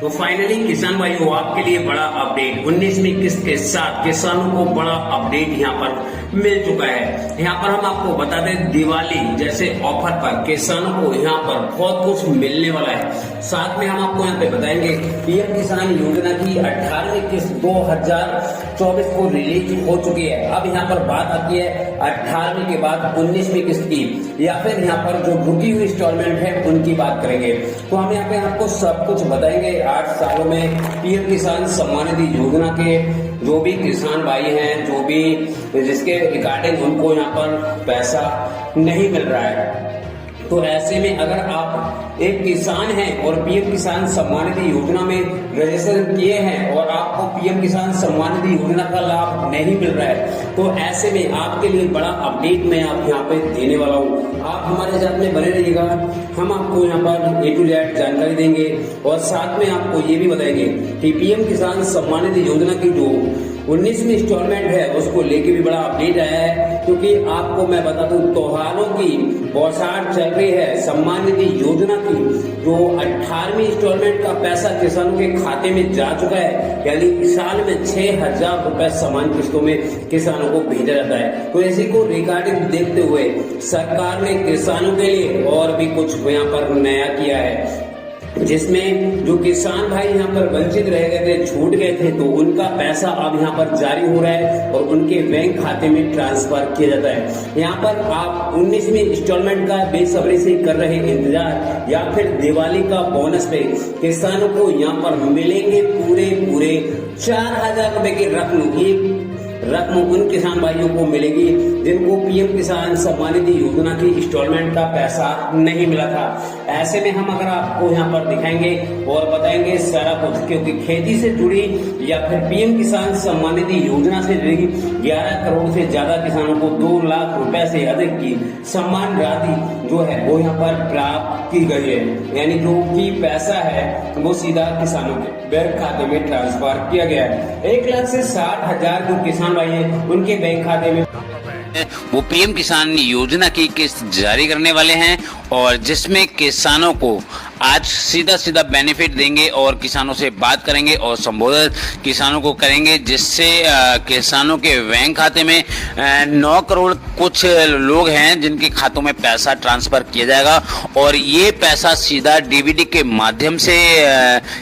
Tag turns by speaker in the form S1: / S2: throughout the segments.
S1: तो फाइनली किसान भाइयों आपके लिए बड़ा अपडेट 19वीं किस्त के साथ किसानों को बड़ा अपडेट यहाँ पर मिल चुका है। यहाँ पर हम आपको बता दें दिवाली जैसे ऑफर पर किसानों को यहाँ पर बहुत कुछ मिलने वाला है। साथ में हम आपको यहाँ पे बताएंगे पीएम किसान योजना की 18वीं किस्त 2024 को रिलीज हो चुकी है। अब यहाँ पर बात आती है 18वीं के बाद 19वीं किस्त की या फिर यहाँ पर जो रुकी हुई इंस्टॉलमेंट है उनकी बात करेंगे। तो हम यहाँ पे आपको सब कुछ बताएंगे। 8 सालों में पीएम किसान सम्मान निधि योजना के जो भी किसान भाई हैं, जो भी जिसके रिगार्डिंग उनको यहाँ पर पैसा नहीं मिल रहा है, तो ऐसे में अगर आप एक किसान हैं और पीएम किसान सम्मान निधि योजना में रजिस्ट्रेशन किए हैं और आपको पीएम किसान सम्मान निधि योजना का लाभ नहीं मिल रहा है, तो ऐसे में आपके लिए बड़ा अपडेट मैं आप यहाँ पे देने वाला हूँ। आप हमारे साथ में बने रहिएगा। हम आपको यहाँ पर A to Z जानकारी देंगे और साथ में आपको ये भी बताएंगे कि पीएम किसान सम्मान निधि योजना की जो 19वीं इंस्टॉलमेंट है उसको लेके भी बड़ा अपडेट आया है। क्योंकि आपको मैं बता दूं त्योहारों की बौछार चल रही है। सम्मान निधि योजना की जो 18वीं इंस्टॉलमेंट का पैसा किसानों के खाते में जा चुका है, यानी साल में 6,000 रुपए समान किस्तों में किसानों को भेजा जाता है। तो इसी को रिगार्डिंग देखते हुए सरकार ने किसानों के लिए और भी कुछ यहाँ पर नया किया है, जिसमें जो किसान भाई यहाँ पर वंचित रह गए थे, छूट गए थे, तो उनका पैसा अब यहाँ पर जारी हो रहा है और उनके बैंक खाते में ट्रांसफर किया जाता है। यहाँ पर आप 19वीं इंस्टॉलमेंट का बेसब्री से कर रहे इंतजार या फिर दिवाली का बोनस पे किसानों को यहाँ पर मिलेंगे पूरे 4,000 रुपए की रकम उन किसान भाइयों को मिलेगी जिनको पीएम किसान सम्मान निधि योजना की इंस्टॉलमेंट का पैसा नहीं मिला था। ऐसे में हम अगर आपको यहाँ पर दिखाएंगे और बताएंगे सारा कुछ, क्योंकि खेती से जुड़ी या फिर पीएम किसान सम्मान निधि योजना से जुड़ी 11 करोड़ से ज्यादा किसानों को 2 लाख रुपए से अधिक की सम्मान राशि जो है वो यहाँ पर प्राप्त की गई है। यानी जो भी पैसा है वो सीधा किसानों के बैंक खाते में ट्रांसफर किया गया है। 1,60,000 जो किसान भाई हैं उनके बैंक खाते में
S2: वो पीएम किसान योजना की किस्त जारी करने वाले हैं और जिसमें किसानों को आज सीधा बेनिफिट देंगे और किसानों से बात करेंगे और संबोधित किसानों को करेंगे, जिससे किसानों के बैंक खाते में 9 करोड़ कुछ लोग हैं जिनके खातों में पैसा ट्रांसफर किया जाएगा और ये पैसा सीधा डीबीटी के माध्यम से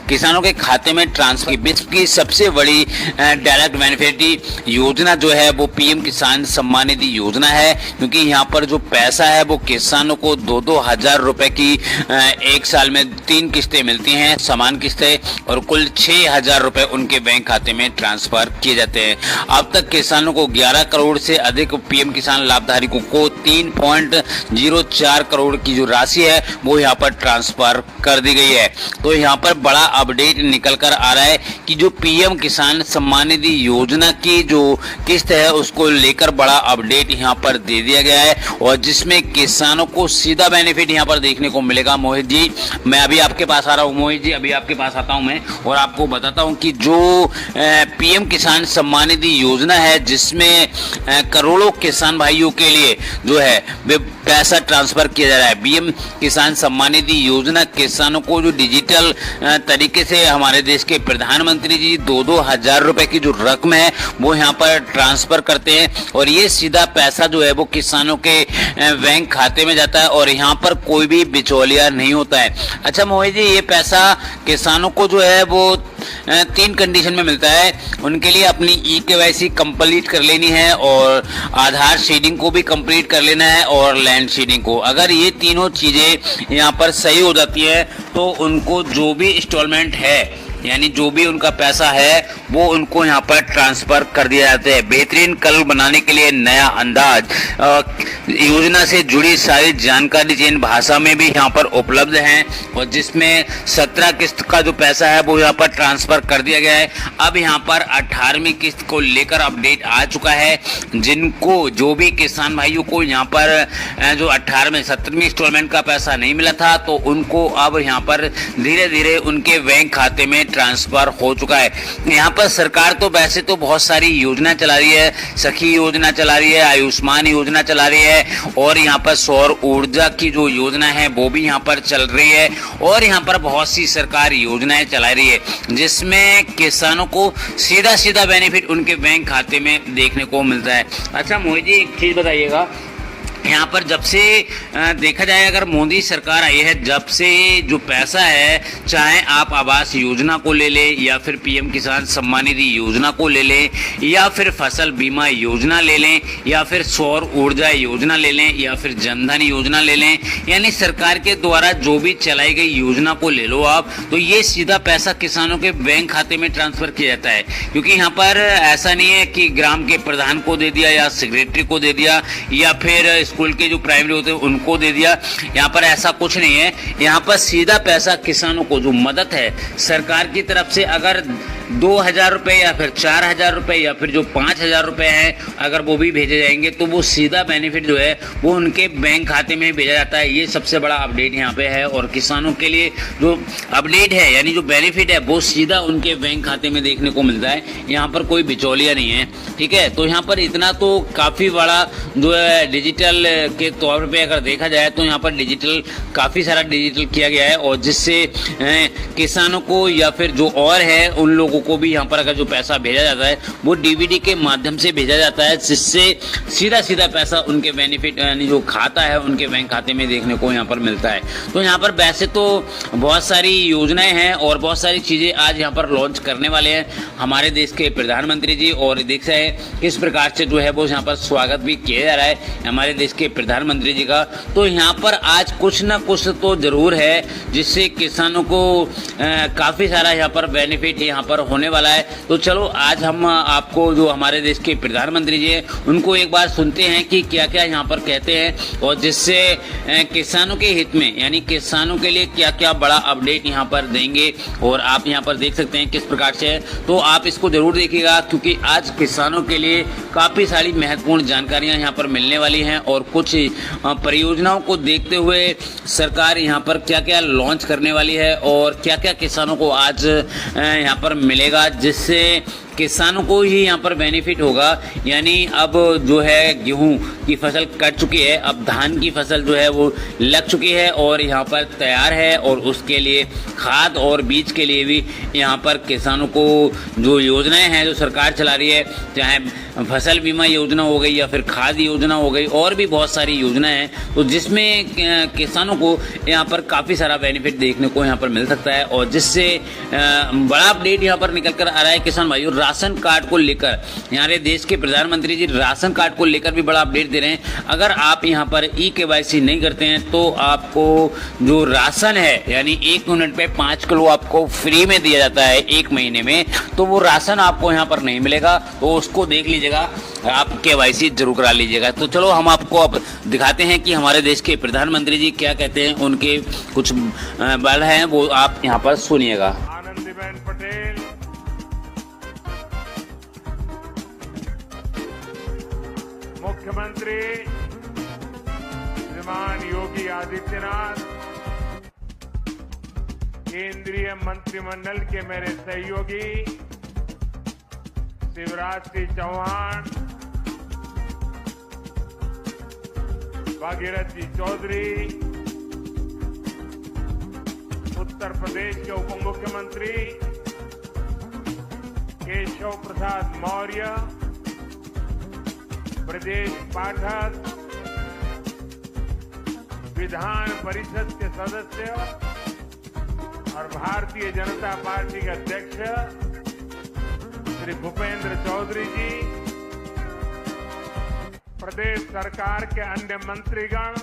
S2: किसानों के खाते में ट्रांसफर। विश्व की सबसे बड़ी डायरेक्ट बेनिफिट योजना जो है वो पीएम किसान सम्मान निधि योजना है, क्योंकि यहाँ पर जो पैसा है वो किसानों को 2-2 हजार रुपए की एक साल में 3 किस्तें मिलती हैं, समान किस्तें, और कुल 6,000 रुपए उनके बैंक खाते में ट्रांसफर किए जाते हैं। अब तक किसानों को 11 करोड़ से अधिक पीएम किसान लाभधारकों को 3.04 करोड़ की जो राशि है वो यहाँ पर ट्रांसफर कर दी गई है। तो यहाँ पर बड़ा अपडेट निकल कर आ रहा है कि जो पीएम किसान सम्मान निधि योजना की जो किस्त है उसको लेकर बड़ा अपडेट यहाँ पर दे दिया गया है और जिसमें किसानों को सीधा बेनिफिट यहाँ पर देखने को मिलेगा। मोहित जी, मैं अभी आपके पास आ रहा हूँ। मोहित जी, अभी आपके पास आता हूँ मैं और आपको बताता हूँ कि जो पीएम किसान सम्मान निधि योजना है जिसमें करोड़ों किसान भाइयों के लिए जो है वे पैसा ट्रांसफर किया जा रहा है। पीएम किसान सम्मान निधि योजना किसानों को जो डिजिटल तरीके से हमारे देश के प्रधानमंत्री जी 2-2 हजार रुपए की जो रकम है वो यहाँ पर ट्रांसफर करते हैं और ये सीधा पैसा जो है वो किसानों के बैंक खाते में जाता है और यहाँ पर कोई भी बिचौलिया नहीं होता है। अच्छा मोहित जी, ये पैसा किसानों को जो है वो 3 कंडीशन में मिलता है। उनके लिए अपनी eKYC कंप्लीट कर लेनी है और आधार शेडिंग को भी कंप्लीट कर लेना है और लैंड शेडिंग को। अगर ये तीनों चीजें यहाँ पर सही हो जाती है तो उनको जो भी इंस्टॉलमेंट है यानी जो भी उनका पैसा है वो उनको यहाँ पर ट्रांसफर कर दिया जाता है। बेहतरीन कल बनाने के लिए नया अंदाज, योजना से जुड़ी सारी जानकारी जिन भाषा में भी यहाँ पर उपलब्ध हैं और जिसमें 17 किस्त का जो पैसा है वो यहाँ पर ट्रांसफर कर दिया गया है। अब यहाँ पर 18वीं किस्त को लेकर अपडेट आ चुका है। जिनको जो भी किसान भाइयों को यहाँ पर जो 18वीं 17वीं इंस्टॉलमेंट का पैसा नहीं मिला था तो उनको अब यहाँ पर धीरे धीरे उनके बैंक खाते में ट्रांसफर हो चुका है। यहाँ पर सरकार तो वैसे तो बहुत सारी योजना चला रही है, सखी योजना चला रही है, आयुष्मान योजना चला रही है, और यहाँ पर सौर ऊर्जा की जो योजना है वो भी यहाँ पर चल रही है, और यहाँ पर बहुत सी सरकार योजनाएं चला रही है जिसमें किसानों को सीधा सीधा बेनिफिट उनके बैंक खाते में देखने को मिलता है। अच्छा मोहित जी, एक चीज बताइएगा, यहाँ पर जब से देखा जाए, अगर मोदी सरकार आई है, जब से जो पैसा है, चाहे आप आवास योजना को ले लें या फिर पीएम किसान सम्मान निधि योजना को ले लें या फिर फसल बीमा योजना ले लें या फिर सौर ऊर्जा योजना ले लें या फिर जनधन योजना ले लें, यानी सरकार के द्वारा जो भी चलाई गई योजना को ले लो आप, तो ये सीधा पैसा किसानों के बैंक खाते में ट्रांसफर किया जाता है। क्योंकि यहाँ पर ऐसा नहीं है कि ग्राम के प्रधान को दे दिया या सेक्रेटरी को दे दिया या फिर स्कूल के जो प्राइमरी होते हैं उनको दे दिया, यहाँ पर ऐसा कुछ नहीं है। यहाँ पर सीधा पैसा किसानों को जो मदद है सरकार की तरफ से, अगर 2,000 रुपये या फिर 4,000 रुपये या फिर जो 5,000 रुपये हैं, अगर वो भी भेजे जाएंगे तो वो सीधा बेनिफिट जो है वो उनके बैंक खाते में भेजा जाता है। ये सबसे बड़ा अपडेट यहाँ पे है, और किसानों के लिए जो अपडेट है यानी जो बेनिफिट है वो सीधा उनके बैंक खाते में देखने को मिलता है। यहाँ पर कोई बिचौलिया नहीं है, ठीक है। तो यहाँ पर इतना तो काफ़ी बड़ा जो है डिजिटल के तौर पे अगर देखा जाए तो यहाँ पर डिजिटल काफ़ी सारा डिजिटल किया गया है, और जिससे किसानों को या फिर जो और है उन लोगों को भी यहाँ पर अगर जो पैसा भेजा जाता है वो डीबीडी के माध्यम से भेजा जाता है, जिससे सीधा सीधा पैसा उनके बेनिफिट यानी जो खाता है उनके बैंक खाते में देखने को यहाँ पर मिलता है। तो यहाँ पर वैसे तो बहुत सारी योजनाएं हैं और बहुत सारी चीज़ें आज यहाँ पर लॉन्च करने वाले हैं हमारे देश के प्रधानमंत्री जी, और देख रहे हैं किस प्रकार से जो है वो यहाँ पर स्वागत भी किया जा रहा है हमारे देश के प्रधानमंत्री जी का। तो यहाँ पर आज कुछ ना कुछ तो जरूर है जिससे किसानों को काफ़ी सारा यहाँ पर बेनिफिट यहाँ पर होने वाला है। तो चलो आज हम आपको जो हमारे देश के प्रधानमंत्री जी हैं उनको एक बार सुनते हैं कि क्या क्या यहाँ पर कहते हैं, और जिससे किसानों के हित में यानी किसानों के लिए क्या क्या बड़ा अपडेट यहाँ पर देंगे, और आप यहाँ पर देख सकते हैं किस प्रकार से है। तो आप इसको जरूर देखिएगा क्योंकि आज किसानों के लिए काफ़ी सारी महत्वपूर्ण जानकारियाँ यहाँ पर मिलने वाली हैं, और कुछ परियोजनाओं को देखते हुए सरकार यहाँ पर क्या क्या लॉन्च करने वाली है और क्या क्या किसानों को आज यहाँ पर मिलेगा, जिससे किसानों को ही यहाँ पर बेनिफिट होगा। यानी अब जो है गेहूं की फसल कट चुकी है, अब धान की फसल जो है वो लग चुकी है और यहाँ पर तैयार है, और उसके लिए खाद और बीज के लिए भी यहाँ पर किसानों को जो योजनाएं हैं जो सरकार चला रही है, चाहे फसल बीमा योजना हो गई या फिर खाद योजना हो गई, और भी बहुत सारी योजनाएं हैं, तो जिसमें किसानों को यहाँ पर काफ़ी सारा बेनिफिट देखने को यहाँ पर मिल सकता है। और जिससे बड़ा अपडेट यहाँ पर निकल कर आ रहा है किसान भाइयों, राशन कार्ड को लेकर हमारे देश के प्रधानमंत्री जी राशन कार्ड को लेकर भी बड़ा अपडेट दे रहे हैं। अगर आप यहाँ पर ई-KYC नहीं करते हैं तो आपको जो राशन है यानी 1 यूनिट पे 5 किलो आपको फ्री में दिया जाता है 1 महीने में, तो वो राशन आपको यहाँ पर नहीं मिलेगा, तो उसको देख लीजिएगा, आप KYC जरूर करा लीजिएगा। तो चलो हम आपको अब दिखाते हैं कि हमारे देश के प्रधानमंत्री जी क्या कहते हैं, उनके कुछ बल हैं वो आप यहाँ पर सुनिएगा।
S3: आनंदीबेन पटेल, मुख्यमंत्री श्रीमान योगी आदित्यनाथ, केंद्रीय मंत्रिमंडल के मेरे सहयोगी शिवराज सिंह चौहान, भागीरथ जी चौधरी, उत्तर प्रदेश के उप मुख्यमंत्री केशव प्रसाद मौर्य, ब्रजेश पाठक, विधान परिषद के सदस्य और भारतीय जनता पार्टी के अध्यक्ष श्री भूपेंद्र चौधरी जी, प्रदेश सरकार के अन्य मंत्रीगण,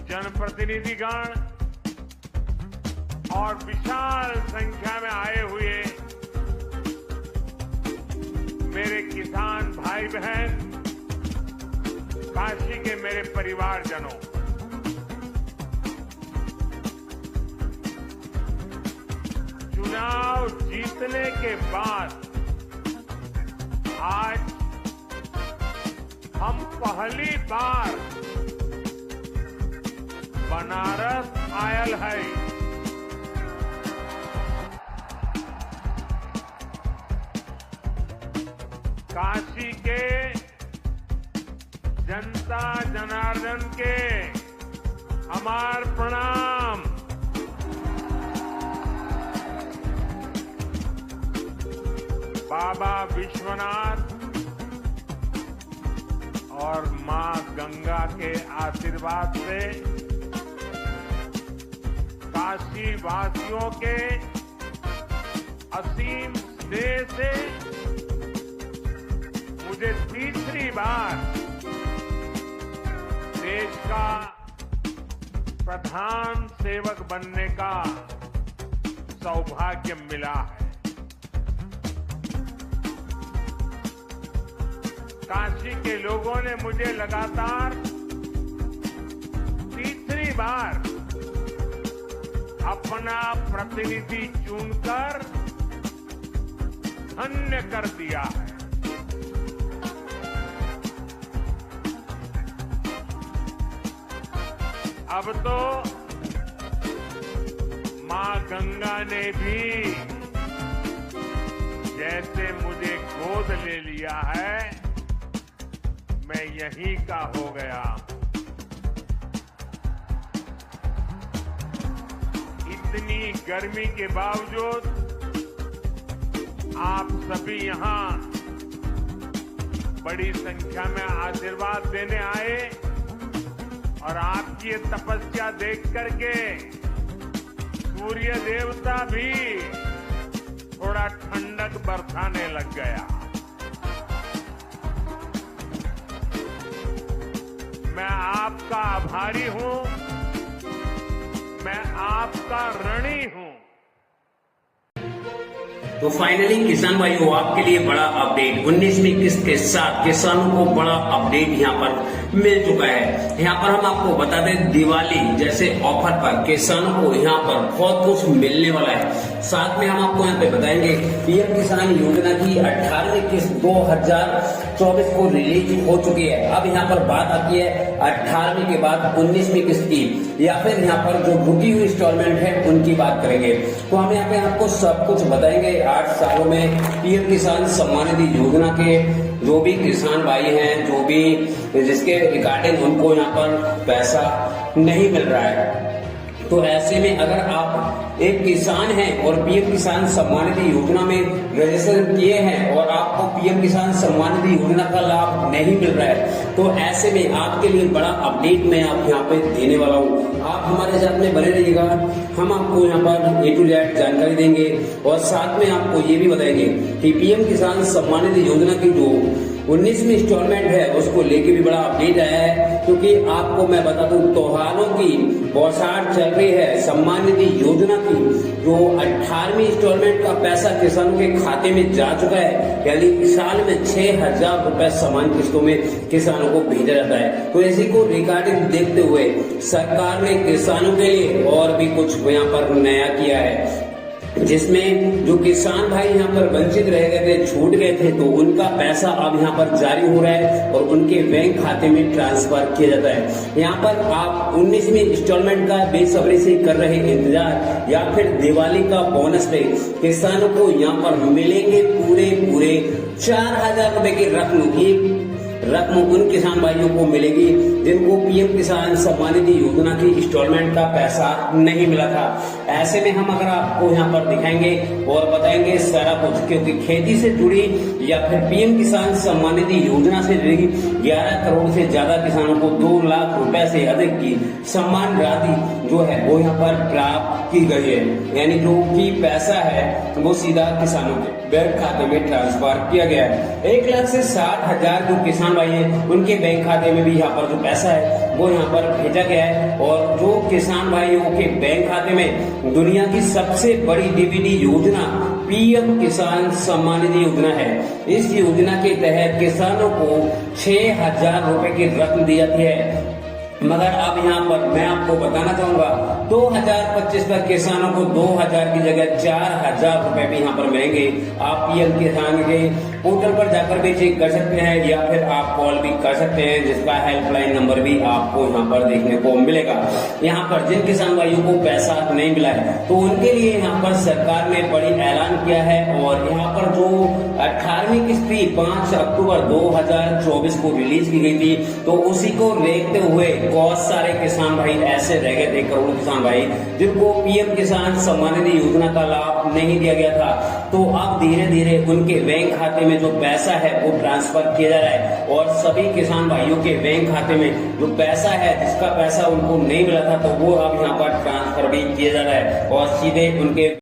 S3: जनप्रतिनिधिगण और विशाल संख्या में आए हुए मेरे किसान भाई बहन, काशी के मेरे परिवारजनों, चुनाव जीतने के बाद आज हम पहली बार बनारस आयल है। काशी के जनता जनार्दन के हमार प्रणाम। बाबा विश्वनाथ और मां गंगा के आशीर्वाद से काशी वासियों के असीम स्नेह से मुझे तीसरी बार देश का प्रधान सेवक बनने का सौभाग्य मिला है। काशी के लोगों ने मुझे लगातार तीसरी बार अपना प्रतिनिधि चुनकर धन्य कर दिया है। अब तो मां गंगा ने भी जैसे मुझे गोद ले लिया है, मैं यहीं का हो गया। इतनी गर्मी के बावजूद आप सभी यहां बड़ी संख्या में आशीर्वाद देने आए और आपकी ये तपस्या देख करके सूर्य देवता भी थोड़ा ठंडक बरसाने लग गया। मैं आपका आभारी हूं, मैं आपका ऋणी हूं।
S1: तो फाइनली किसान भाइयों, आपके लिए बड़ा अपडेट 19वीं किस्त के साथ किसानों को बड़ा अपडेट यहाँ पर मिल चुका है। यहाँ पर हम आपको बता दें, दिवाली जैसे ऑफर पर किसानों को यहाँ पर बहुत कुछ मिलने वाला है। साथ में हम आपको यहाँ पे बताएंगे पीएम किसान योजना की 18वीं किस्त 2024 को रिलीज हो चुकी है। अब यहाँ पर बात आती है 18वीं के बाद 19वीं किस्त की, या फिर यहाँ पर जो रुकी हुई इंस्टॉलमेंट है उनकी बात करेंगे। तो हम यहाँ पे आपको सब कुछ बताएंगे। 8 सालों में पीएम किसान सम्मान निधि योजना के जो भी किसान भाई हैं, जो भी जिसके रिगार्डिंग उनको यहाँ पर पैसा नहीं मिल रहा है, तो ऐसे में अगर आप एक किसान हैं और पीएम किसान सम्मान निधि योजना में रजिस्ट्रेशन किए हैं और आपको पीएम किसान सम्मान निधि योजना का लाभ नहीं मिल रहा है, तो ऐसे में आपके लिए बड़ा अपडेट मैं आप यहाँ पे देने वाला हूँ। आप हमारे साथ में बने रहिएगा। हम आपको यहाँ पर A to Z जानकारी देंगे और साथ में आपको ये भी बताएंगे कि पीएम किसान सम्मान निधि योजना की जो 19वीं इंस्टॉलमेंट है उसको लेके भी बड़ा अपडेट आया है। क्योंकि आपको मैं बता दूं, त्योहारों की बौछार चल रही है। सम्मान निधि योजना की जो 18वीं इंस्टॉलमेंट का पैसा किसानों के खाते में जा चुका है, यानी साल में 6,000 रुपए समान किस्तों में किसानों को भेजा जाता है। तो इसी को रिगार्डिंग देखते हुए सरकार ने किसानों के लिए और भी कुछ यहाँ पर नया किया है, जिसमें जो किसान भाई यहाँ पर वंचित रह गए थे, छूट गए थे, तो उनका पैसा अब यहाँ पर जारी हो रहा है और उनके बैंक खाते में ट्रांसफर किया जाता है। यहाँ पर आप 19वीं इंस्टॉलमेंट का बेसब्री से कर रहे इंतजार या फिर दिवाली का बोनस पे किसानों को यहाँ पर मिलेंगे पूरे 4,000 रुपए की रकम उन किसान भाइयों को मिलेगी जिनको पीएम किसान सम्मान निधि योजना की इंस्टॉलमेंट का पैसा नहीं मिला था। ऐसे में हम अगर आपको यहाँ पर दिखाएंगे और बताएंगे सारा कुछ, क्योंकि खेती से जुड़ी या फिर पीएम किसान सम्मान निधि योजना से जुड़ी 11 करोड़ से ज्यादा किसानों को 2 लाख रुपए से अधिक की सम्मान राशि जो है वो यहाँ पर प्राप्त की गई है। यानी जो भी पैसा है वो सीधा किसानों के बैंक खाते में ट्रांसफर किया गया है। 1,60,000 जो किसान भाई है उनके बैंक खाते में भी यहाँ पर जो पैसा है वो यहाँ पर भेजा गया है। और जो किसान भाइयों के बैंक खाते में दुनिया की सबसे बड़ी डीबीटी योजना पीएम किसान सम्मान निधि योजना है। इस योजना के तहत किसानों को 6,000 रुपए की रकम दी जाती है। मगर अब यहाँ पर मैं आपको बताना चाहूंगा 2025 तक किसानों को 2000 की जगह 4000 रुपए भी यहाँ पर मिलेंगे। आप पीएम किसान के पोर्टल पर जाकर भी चेक कर सकते हैं या फिर आप कॉल भी कर सकते हैं, जिसका हेल्पलाइन नंबर भी आपको यहाँ पर देखने को मिलेगा। यहाँ पर जिन किसान भाइयों को पैसा नहीं मिला है तो उनके लिए यहाँ पर सरकार ने बड़ी ऐलान किया है और यहाँ पर जो 18वीं किस्त 5 अक्टूबर 2024 को रिलीज की गई थी तो उसी को देखते हुए बहुत सारे किसान भाई ऐसे रह गए थे, करोड़ों किसान भाई जिनको पीएम किसान सम्मान निधि योजना का लाभ नहीं दिया गया था। तो अब धीरे धीरे उनके बैंक खाते में जो पैसा है वो ट्रांसफर किया जा रहा है और सभी किसान भाइयों के बैंक खाते में जो पैसा है जिसका पैसा उनको नहीं मिला था तो वो अब यहाँ पर ट्रांसफर भी किया जा रहा है और सीधे उनके